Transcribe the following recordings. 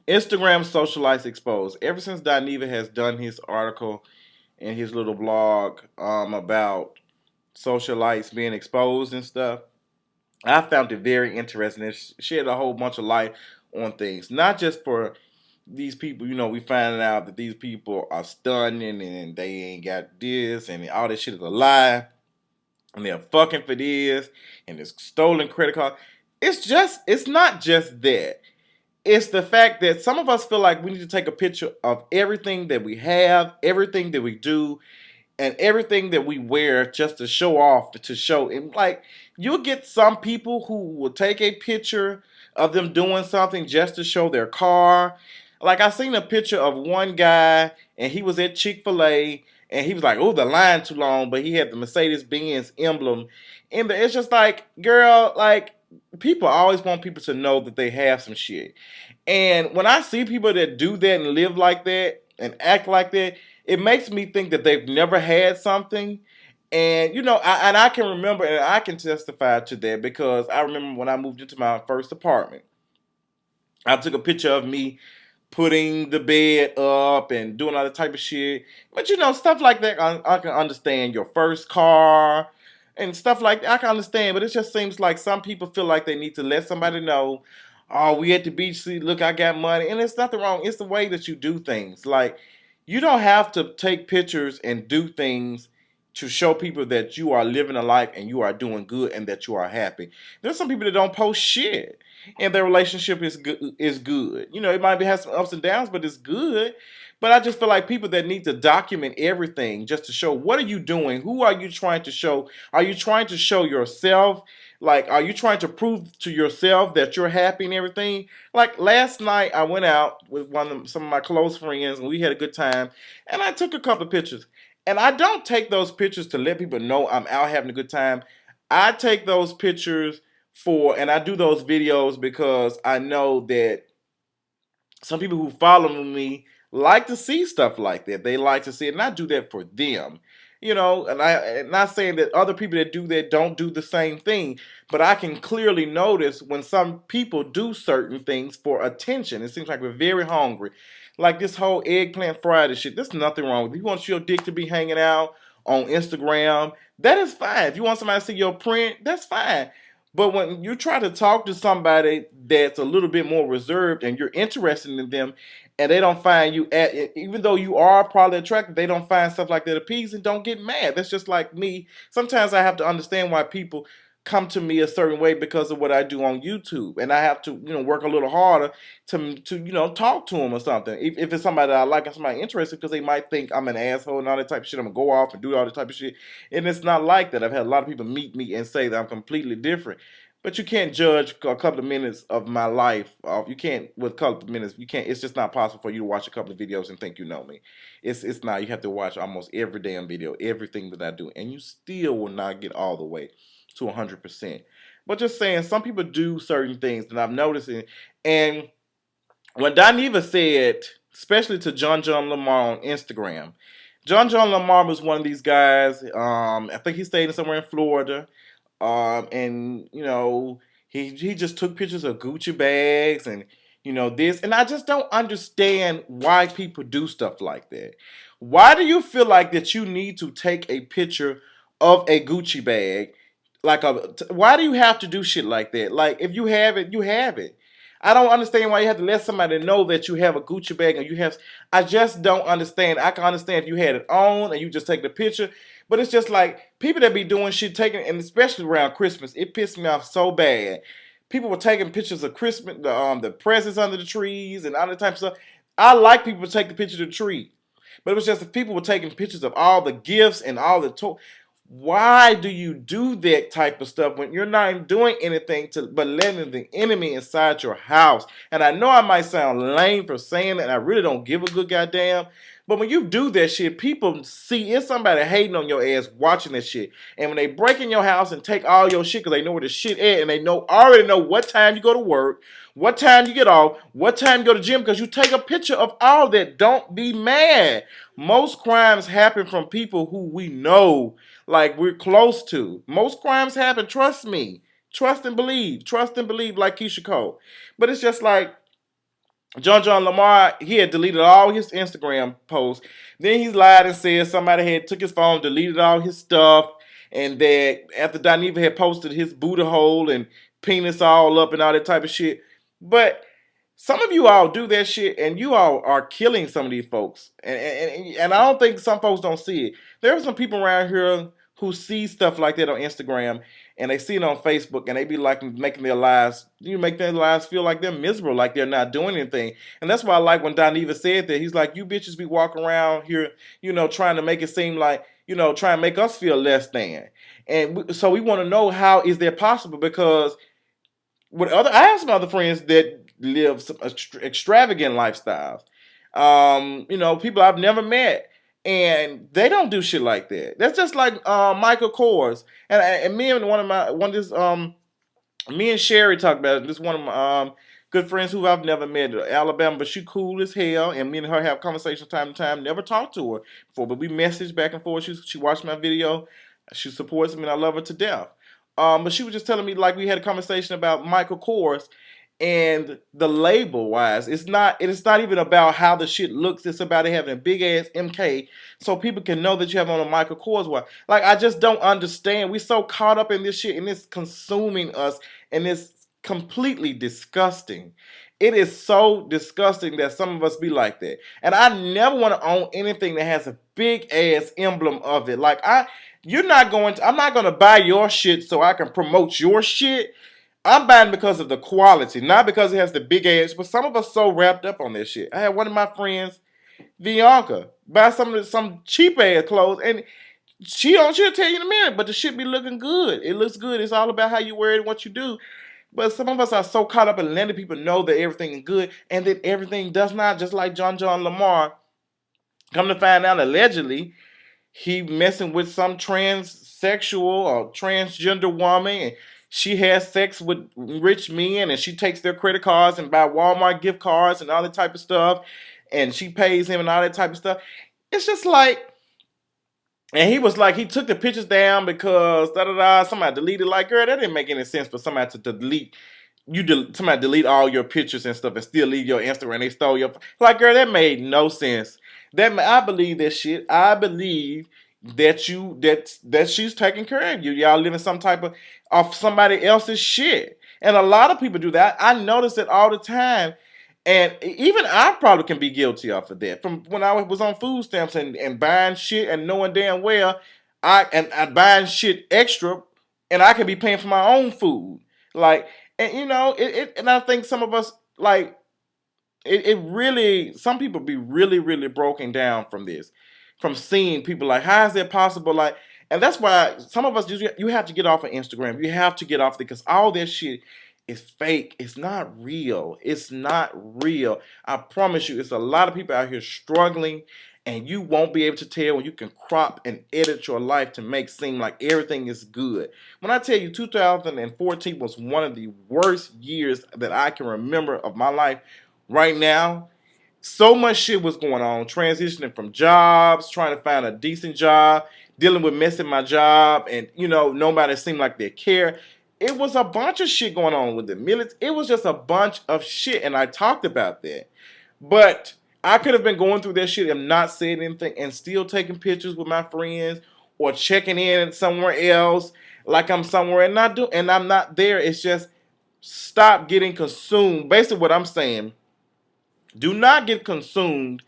Instagram socialites exposed. Ever since Dineva has done his article and his little blog about socialites being exposed and stuff, I found it very interesting. It shed a whole bunch of light on things, not just for these people. We finding out that these people are stunning and they ain't got this and all this shit is a lie and they're fucking for this and it's stolen credit card. It's not just that. It's the fact that some of us feel like we need to take a picture of everything that we have, everything that we do, and everything that we wear just to show off, to show. And like, you'll get some people who will take a picture of them doing something just to show their car. Like, I seen a picture of one guy and he was at Chick-fil-A and he was like, oh, the line too long, but he had the Mercedes-Benz emblem. And it's just like, girl, like, people always want people to know that they have some shit. And when I see people that do that and live like that and act like that, it makes me think that they've never had something. And I can remember and I can testify to that because I remember when I moved into my first apartment, I took a picture of me putting the bed up and doing all that type of shit. But stuff like that, I can understand. Your first car and stuff like that, I can understand. But it just seems like some people feel like they need to let somebody know, oh, we at the beach, see, look, I got money. And it's nothing wrong. It's the way that you do things. Like, you don't have to take pictures and do things to show people that you are living a life and you are doing good and that you are happy. There's some people that don't post shit and their relationship is good. It might be has some ups and downs, but it's good. But I just feel like people that need to document everything just to show, what are you doing? Who are you trying to show? Are you trying to show yourself? Like, are you trying to prove to yourself that you're happy and everything? Like, last night I went out with some of my close friends and we had a good time and I took a couple of pictures. And I don't take those pictures to let people know I'm out having a good time. I take those pictures and I do those videos because I know that some people who follow me like to see stuff like that. They like to see it, and I do that for them. And I'm not saying that other people that do that don't do the same thing, but I can clearly notice when some people do certain things for attention. It seems like we're very hungry. Like this whole eggplant Friday shit, there's nothing wrong with it. If you want your dick to be hanging out on Instagram, that is fine. If you want somebody to see your print, that's fine. But when you try to talk to somebody that's a little bit more reserved and you're interested in them and they don't find you even though you are probably attractive, they don't find stuff like that appeasing, don't get mad. That's just like me. Sometimes I have to understand why people come to me a certain way because of what I do on YouTube. And I have to, work a little harder to talk to them or something. If it's somebody that I like and somebody interested, because they might think I'm an asshole and all that type of shit. I'm going to go off and do all that type of shit. And it's not like that. I've had a lot of people meet me and say that I'm completely different. But you can't judge a couple of minutes of my life. You can't with a couple of minutes. You can't. It's just not possible for you to watch a couple of videos and think you know me. It's not. You have to watch almost every damn video, everything that I do, and you still will not get all the way to 100%. But just saying, some people do certain things that I'm noticing. And when Dineva said, especially to John Lamar on Instagram, John Lamar was one of these guys. I think he stayed somewhere in Florida. And he just took pictures of Gucci bags and this, and I just don't understand why people do stuff like that. Why do you feel like that you need to take a picture of a Gucci bag? Why do you have to do shit like that? Like, if you have it, you have it. I don't understand why you have to let somebody know that you have a Gucci bag and you have. I just don't understand. I can understand if you had it on and you just take the picture, but it's just like people that be doing shit, taking, and especially around Christmas, it pissed me off so bad. People were taking pictures of Christmas, the presents under the trees and all that type of stuff. I like people to take the picture of the tree, but it was just that people were taking pictures of all the gifts and all the why do you do that type of stuff when you're not doing anything but letting the enemy inside your house? And I know I might sound lame for saying that, and I really don't give a good goddamn. But when you do that shit, people see it's somebody hating on your ass watching that shit. And when they break in your house and take all your shit because they know where the shit at, and they already know what time you go to work, what time you get off, what time you go to gym, because you take a picture of all that. Don't be mad. Most crimes happen from people who we know, like we're close to. Most crimes happen, trust me. Trust and believe. Trust and believe, like Keisha Cole. But it's just like, John Lamar, he had deleted all his Instagram posts. Then he lied and said somebody had took his phone, deleted all his stuff, and that after Dineva had posted his booty hole and penis all up and all that type of shit. But some of you all do that shit, and you all are killing some of these folks. And I don't think some folks don't see it. There are some people around here who see stuff like that on Instagram, and they see it on Facebook, and they be like making their lives, you make their lives feel like they're miserable, like they're not doing anything. And that's why I like when Dineva said that. He's like, you bitches be walking around here, trying to make it seem like, trying to make us feel less than. And so we want to know, how is that possible? Because I have some other friends that live some extravagant lifestyles. People I've never met, and they don't do shit like that. That's just like Michael Kors, and me and me and Sherry talked about it. This one of my good friends who I've never met in Alabama, but she cool as hell, and me and her have conversations time to time. Never talked to her before, but we message back and forth. She watched my video. She supports me, and I love her to death. But she was just telling me, like, we had a conversation about Michael Kors and the label wise. It's not even about how the shit looks. It's about it having a big ass MK so people can know that you have on a Michael Kors watch. Like, I just don't understand. We so caught up in this shit, and it's consuming us, and it's completely disgusting. It is so disgusting that some of us be like that. And I never want to own anything that has a big ass emblem of it. I'm not going to buy your shit so I can promote your shit. I'm buying because of the quality, not because it has the big ass. But some of us so wrapped up on this shit. I had one of my friends, Bianca, buy some cheap ass clothes, and she'll tell you in a minute, but the shit be looking good. It looks good. It's all about how you wear it and what you do. But some of us are so caught up in letting people know that everything is good, and that everything does not. Just like John Lamar, come to find out, allegedly, he messing with some transsexual or transgender woman, and she has sex with rich men, and she takes their credit cards and buy Walmart gift cards and all that type of stuff, and she pays him and all that type of stuff. It's just like, and he was like, he took the pictures down because somebody deleted. Like, girl, that didn't make any sense for somebody to delete. Somebody delete all your pictures and stuff and still leave your Instagram. They stole your, like, girl, that made no sense. I believe that shit. I believe that she's taking care of you. Y'all living some type of somebody else's shit. And a lot of people do that. I notice it all the time. And even I probably can be guilty of that. From when I was on food stamps and buying shit and knowing damn well I buying shit extra, and I can be paying for my own food. Like, and and I think some of us, like, it really, some people be really, really broken down from this, from seeing people like, how is that possible? Like, and that's why some of us you have to get off of Instagram. You have to get off it, because all that shit is fake. It's not real. It's not real. I promise you, it's a lot of people out here struggling, and you won't be able to tell when you can crop and edit your life to make seem like everything is good. When I tell you 2014 was one of the worst years that I can remember of my life, right now, so much shit was going on, transitioning from jobs, trying to find a decent job, dealing with missing my job, and nobody seemed like they care. It was a bunch of shit going on with the military. It was just a bunch of shit, and I talked about that. But I could have been going through that shit and not saying anything, and still taking pictures with my friends, or checking in somewhere else, like I'm somewhere and I'm not there. It's just, stop getting consumed. Basically, what I'm saying, do not get consumed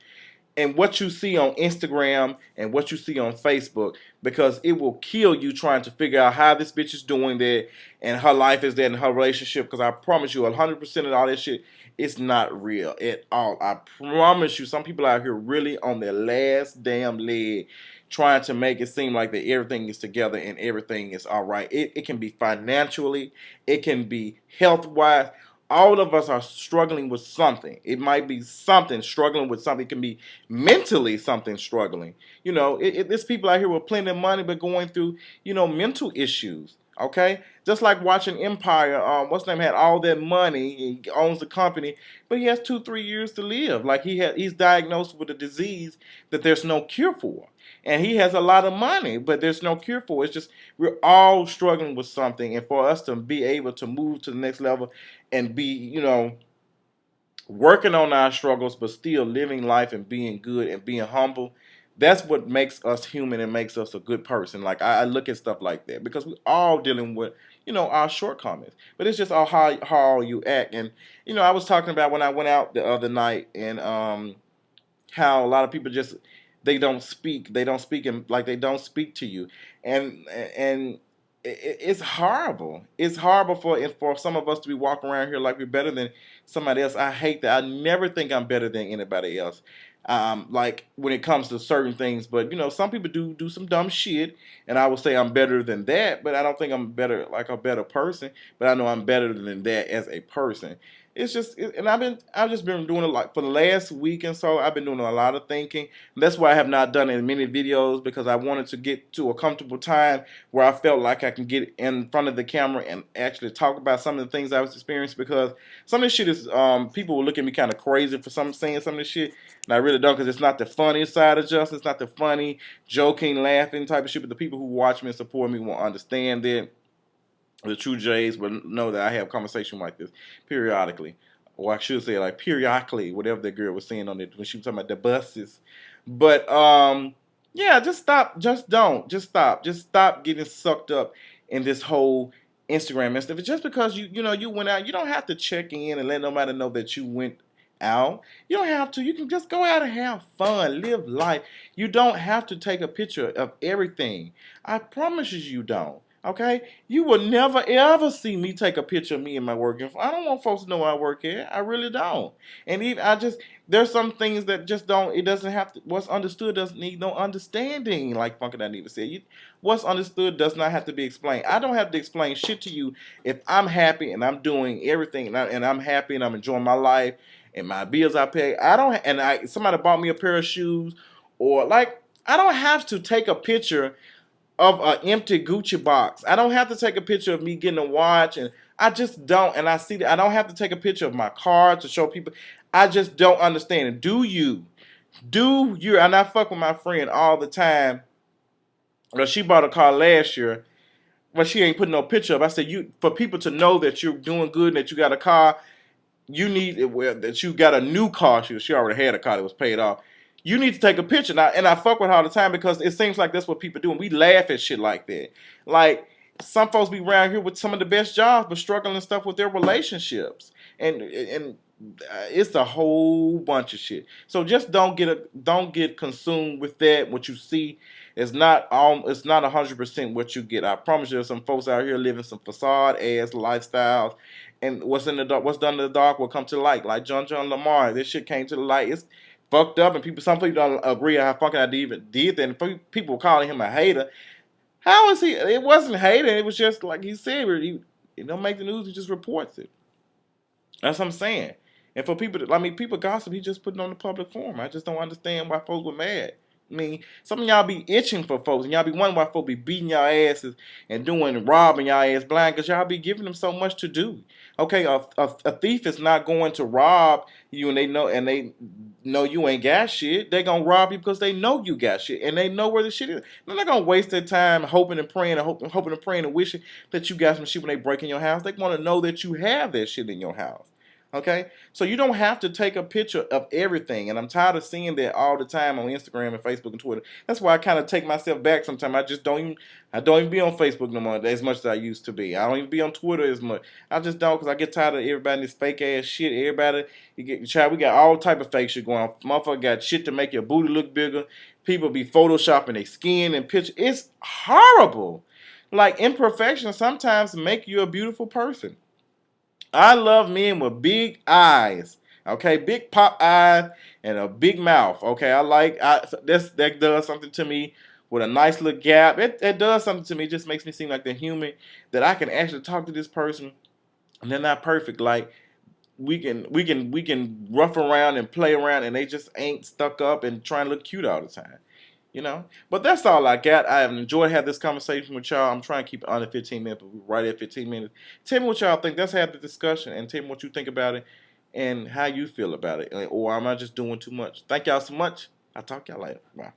in what you see on Instagram and what you see on Facebook, because it will kill you trying to figure out how this bitch is doing that and her life is that in her relationship. Because I promise you, 100% of all that shit, it's not real at all. I promise you, some people out here really on their last damn leg, trying to make it seem like that everything is together and everything is all right. It can be financially, it can be health wise. All of us are struggling with something. It might be something, struggling with something. It can be mentally something struggling. There's people out here with plenty of money but going through, mental issues. Okay? Just like watching Empire. What's his name had all that money. He owns the company, but he has 2-3 years to live. Like, he's diagnosed with a disease that there's no cure for. And he has a lot of money, but there's no cure for it. It's just, we're all struggling with something. And for us to be able to move to the next level and be, working on our struggles, but still living life and being good and being humble. That's what makes us human and makes us a good person. Like I look at stuff like that because we all dealing with our shortcomings. But it's just all how you act. And I was talking about when I went out the other night and how a lot of people just they don't speak and like they don't speak to you and it's horrible. It's horrible for some of us to be walking around here like we're better than somebody else. I hate that. I never think I'm better than anybody else. Like when it comes to certain things, but some people do some dumb shit, and I would say I'm better than that. But I don't think I'm better like a better person. But I know I'm better than that as a person. It's just, and I've just been doing it like for the last week and so. I've been doing a lot of thinking. That's why I have not done as many videos because I wanted to get to a comfortable time where I felt like I can get in front of the camera and actually talk about some of the things I was experiencing because some of this shit is people will look at me kind of crazy for saying some of this shit, and I really don't because it's not the funny side of justice, it's not the funny, joking, laughing type of shit. But the people who watch me and support me will understand that. The true Jays will know that I have conversation like this periodically. Or I should say like periodically, whatever the girl was saying on it when she was talking about the buses. But yeah, just stop. Just don't. Just stop. Just stop getting sucked up in this whole Instagram and stuff. It's just because you went out, you don't have to check in and let nobody know that you went out. You don't have to. You can just go out and have fun, live life. You don't have to take a picture of everything. I promise you don't. Okay, you will never ever see me take a picture of me in my work. I don't want folks to know I work here. I really don't. And even there's some things that just don't. It doesn't have to. What's understood doesn't need no understanding. Like Funky Dineva said, what's understood does not have to be explained. I don't have to explain shit to you if I'm happy and I'm doing everything and I'm happy and I'm enjoying my life and my bills I pay. I don't. And somebody bought me a pair of shoes or like I don't have to take a picture of an empty Gucci box. I don't have to take a picture of me getting a watch, and I just don't. And I see that I don't have to take a picture of my car to show people. I just don't understand it. Do you? Do you? And I fuck with my friend all the time. Well, she bought a car last year, but she ain't putting no picture up. I said, you for people to know that you're doing good and that you got a car, you need that you got a new car. She already had a car that was paid off. You need to take a picture. Now, and I fuck with her all the time because it seems like that's what people do. And we laugh at shit like that. Like, some folks be around here with some of the best jobs, but struggling and stuff with their relationships. And it's a whole bunch of shit. So just don't get consumed with that. What you see is not all. It's not 100% what you get. I promise you, there's some folks out here living some facade ass lifestyles, and what's in the dark, what's done in the dark will come to light. Like John Lamar, this shit came to the light. It's fucked up, and some people don't agree how fucking I even did that. And people calling him a hater. How is he? It wasn't hating. It was just like he said. He don't make the news. He just reports it. That's what I'm saying. And for people, people gossip. He just put it on the public forum. I just don't understand why folks were mad. I mean, some of y'all be itching for folks, and y'all be wondering why folks be beating y'all asses and robbing y'all ass blind, because y'all be giving them so much to do. Okay, a thief is not going to rob you, and they know you ain't got shit. They gonna rob you because they know you got shit, and they know where the shit is. They're not gonna waste their time hoping and praying and hoping and praying and wishing that you got some shit when they break in your house. They want to know that you have that shit in your house. Okay, so you don't have to take a picture of everything, and I'm tired of seeing that all the time on Instagram and Facebook and Twitter. That's why I kind of take myself back sometimes. I don't even be on Facebook no more as much as I used to be. I don't even be on Twitter as much. I just don't, because I get tired of everybody this fake ass shit. Everybody, we got all type of fake shit going on. Motherfucker got shit to make your booty look bigger. People be photoshopping their skin and picture. It's horrible. Like, imperfection sometimes make you a beautiful person. I love men with big eyes, okay, big pop eyes and a big mouth. Okay, that does something to me with a nice little gap. It does something to me. It just makes me seem like they're human, that I can actually talk to this person, and they're not perfect. Like we can rough around and play around, and they just ain't stuck up and trying to look cute all the time. But that's all I got. I have enjoyed having this conversation with y'all. I'm trying to keep it under 15 minutes, but we're right at 15 minutes. Tell me what y'all think. Let's have the discussion and tell me what you think about it and how you feel about it. Or am I just doing too much? Thank y'all so much. I'll talk to y'all later. Bye.